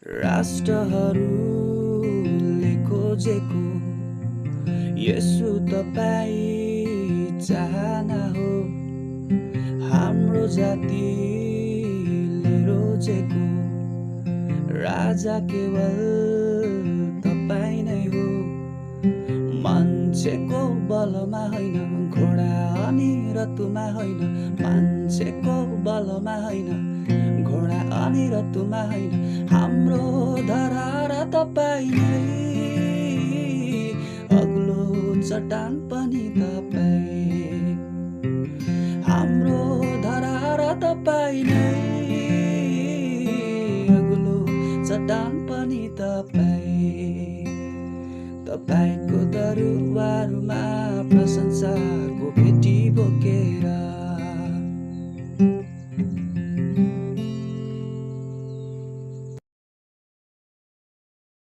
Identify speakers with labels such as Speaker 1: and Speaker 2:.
Speaker 1: राष्ट्रहरूले खोजेको यसो तपाईँ चाहना हो। हाम्रो जातिले रोजेको राजा केवल तपाईँ नै हो। मान्छेको बलमा होइन, घोडा अनि रथमा होइन, मान्छेको बलमा होइन, घोडा अनि रथमा होइन, हाम्रो धरार तपाईँ नै, अग्लो चट्टान पनि तपाईँ, हाम्रो धरार तपाईँ नै, अग्लो चट्टान पनि तपाईँ। तपाईको दरबारमा प्रशंसाको पेटी बोकेर